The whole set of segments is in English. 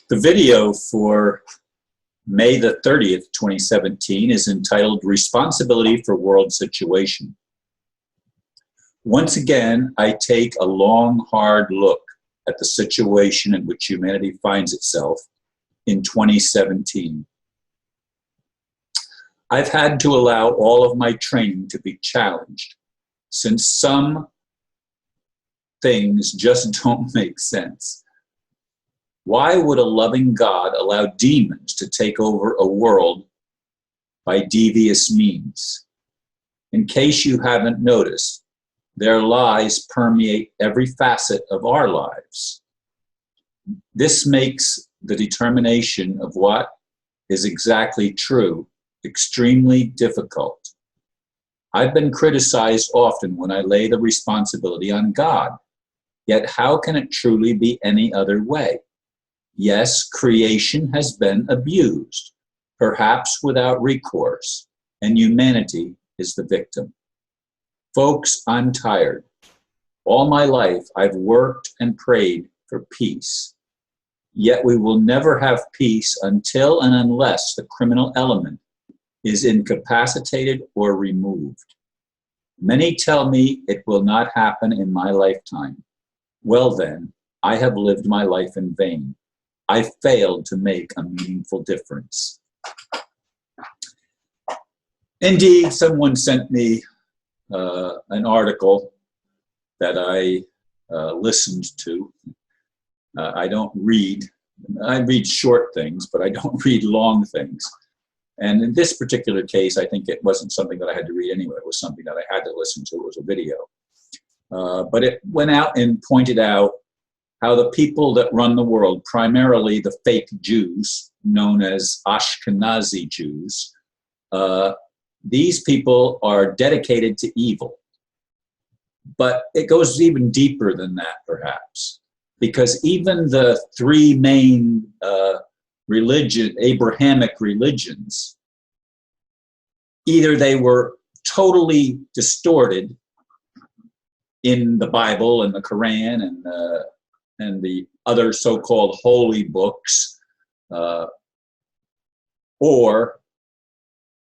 The video for May the 30th, 2017 is entitled Responsibility for World Situation. Once again, I take a long, hard look at the situation in which humanity finds itself in 2017. I've had to allow all of my training to be challenged, since some things just don't make sense. Why would a loving God allow demons to take over a world by devious means? In case you haven't noticed, their lies permeate every facet of our lives. This makes the determination of what is exactly true extremely difficult. I've been criticized often when I lay the responsibility on God. Yet how can it truly be any other way? Yes, creation has been abused, perhaps without recourse, and humanity is the victim. Folks, I'm tired. All my life, I've worked and prayed for peace. Yet we will never have peace until and unless the criminal element is incapacitated or removed. Many tell me it will not happen in my lifetime. Well then, I have lived my life in vain. I failed to make a meaningful difference. Indeed, someone sent me an article that I listened to. I don't read. I read short things, but I don't read long things. And in this particular case, I think it wasn't something that I had to read anyway. It was something that I had to listen to. It was a video. But it went out and pointed out how the people that run the world, primarily the fake Jews, known as Ashkenazi Jews, these people are dedicated to evil. But it goes even deeper than that, perhaps, because even the three main Abrahamic religions, either they were totally distorted in the Bible and the Quran and the other so-called holy books, or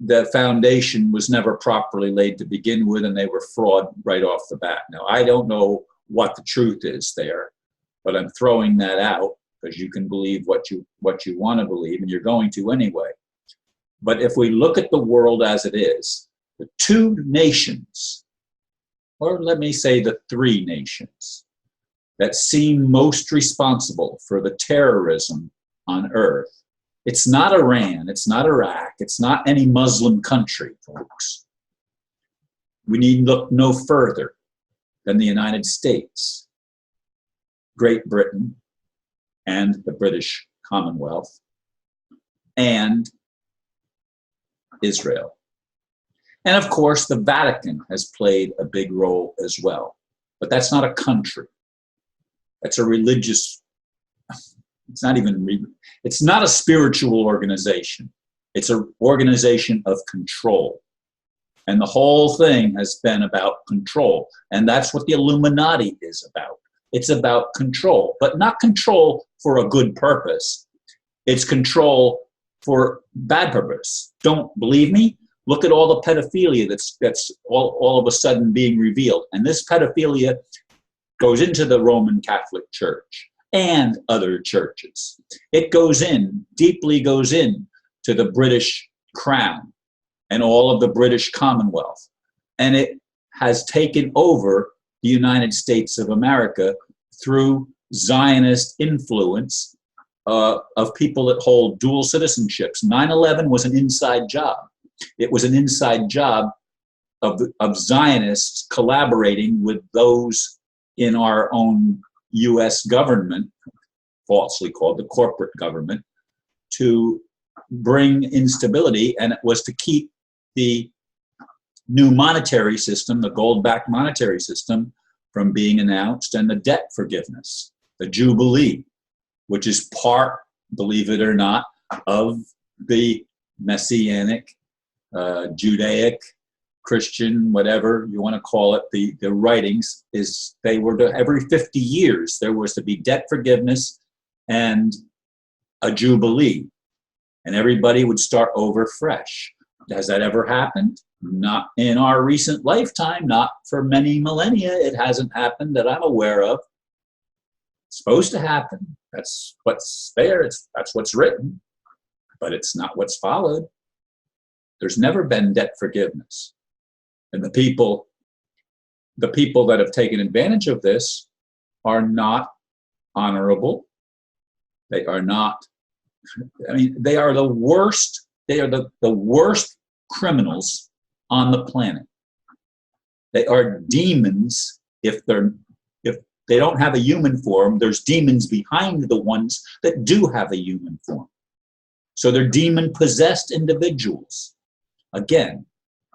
the foundation was never properly laid to begin with, and they were fraud right off the bat. Now, I don't know what the truth is there, but I'm throwing that out because you can believe what you want to believe, and you're going to anyway. But if we look at the world as it is, the two nations, or let me say the three nations, that seem most responsible for the terrorism on earth, it's not Iran, it's not Iraq, it's not any Muslim country, folks. We need look no further than the United States, Great Britain, and the British Commonwealth, and Israel. And of course, the Vatican has played a big role as well. But that's not a country. That's a religious, it's not a spiritual organization. It's an organization of control. And the whole thing has been about control. And that's what the Illuminati is about. It's about control, but not control for a good purpose. It's control for bad purpose. Don't believe me? Look at all the pedophilia that's all of a sudden being revealed. And this pedophilia goes into the Roman Catholic Church and other churches. It goes in, deeply goes in to the British Crown and all of the British Commonwealth. And it has taken over the United States of America through Zionist influence of people that hold dual citizenships. 9/11 was an inside job. It was an inside job of Zionists collaborating with those in our own U.S. government, falsely called the corporate government, to bring instability, and it was to keep the new monetary system, the gold-backed monetary system, from being announced, and the debt forgiveness, the Jubilee, which is part, believe it or not, of the Messianic, Judaic, Christian, whatever you want to call it, the writings is they were to, every 50 years there was to be debt forgiveness and a jubilee, and everybody would start over fresh. Has that ever happened? Not in our recent lifetime, not for many millennia. It hasn't happened that I'm aware of. It's supposed to happen. That's what's there. That's what's written, but it's not what's followed. There's never been debt forgiveness. And the people that have taken advantage of this are not honorable. They are not, I mean, they are the worst, they are the worst criminals on the planet. They are demons. If they don't have a human form, there's demons behind the ones that do have a human form. So they're demon-possessed individuals. Again,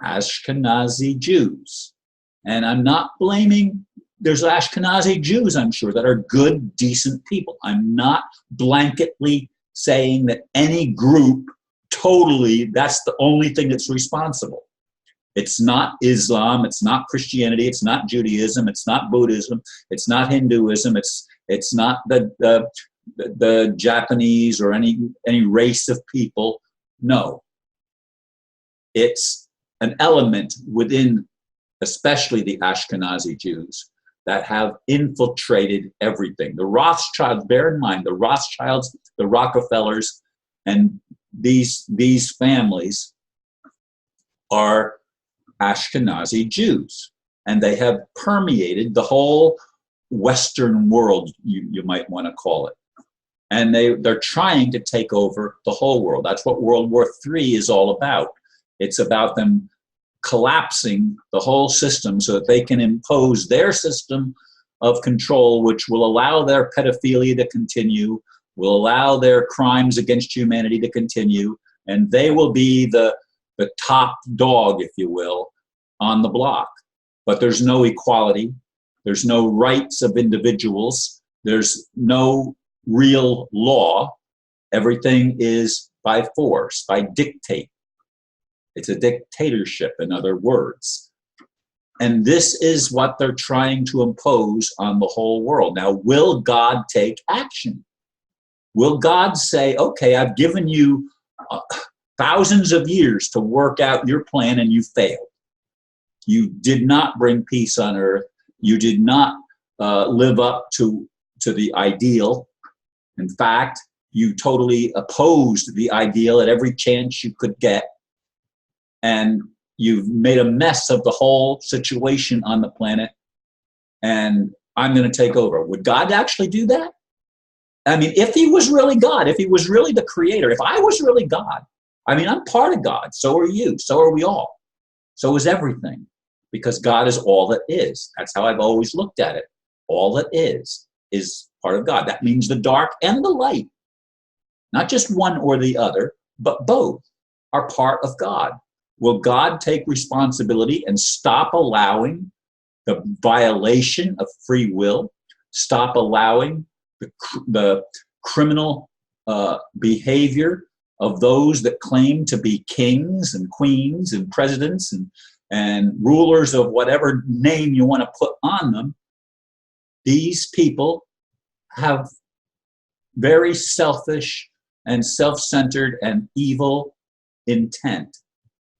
Ashkenazi Jews. And I'm not blaming, there's Ashkenazi Jews, I'm sure, that are good, decent people. I'm not blanketly saying that any group totally, that's the only thing that's responsible. It's not Islam, it's not Christianity, it's not Judaism, it's not Buddhism, it's not Hinduism, it's not the Japanese or any race of people. No. It's an element within, especially the Ashkenazi Jews, that have infiltrated everything. The Rothschilds, bear in mind, the Rothschilds, the Rockefellers, and these families are Ashkenazi Jews, and they have permeated the whole Western world, you might want to call it. And they're trying to take over the whole world. That's what World War III is all about. It's about them collapsing the whole system so that they can impose their system of control, which will allow their pedophilia to continue, will allow their crimes against humanity to continue, and they will be the top dog, if you will, on the block. But there's no equality. There's no rights of individuals. There's no real law. Everything is by force, by dictate. It's a dictatorship, in other words. And this is what they're trying to impose on the whole world. Now, will God take action? Will God say, okay, I've given you thousands of years to work out your plan and you failed. You did not bring peace on earth. You did not live up to the ideal. In fact, you totally opposed the ideal at every chance you could get. And you've made a mess of the whole situation on the planet. And I'm going to take over. Would God actually do that? I mean, if he was really God, if he was really the creator, if I was really God, I mean, I'm part of God. So are you. So are we all. So is everything. Because God is all that is. That's how I've always looked at it. All that is part of God. That means the dark and the light. Not just one or the other, but both are part of God. Will God take responsibility and stop allowing the violation of free will? Stop allowing the criminal behavior of those that claim to be kings and queens and presidents and rulers of whatever name you want to put on them? These people have very selfish and self-centered and evil intent.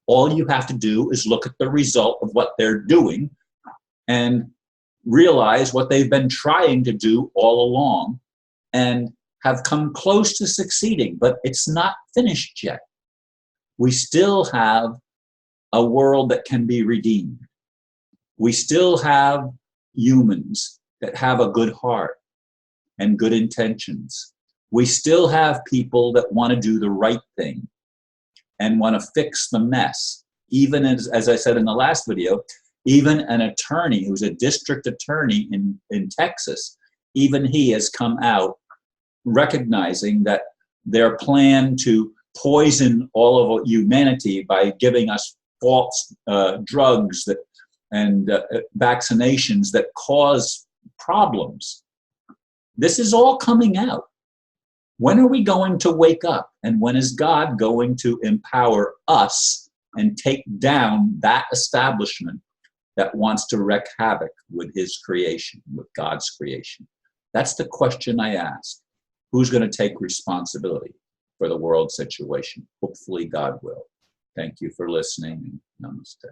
All you have to do is look at the result of what they're doing and realize what they've been trying to do all along and have come close to succeeding, but it's not finished yet. We still have a world that can be redeemed. We still have humans that have a good heart and good intentions. We still have people that want to do the right thing and want to fix the mess. Even as I said in the last video, even an attorney who's a district attorney in Texas, even he has come out recognizing that their plan to poison all of humanity by giving us false drugs and vaccinations that cause problems. This is all coming out. When are we going to wake up? And when is God going to empower us and take down that establishment that wants to wreak havoc with his creation, with God's creation? That's the question I ask. Who's going to take responsibility for the world situation? Hopefully God will. Thank you for listening, and namaste.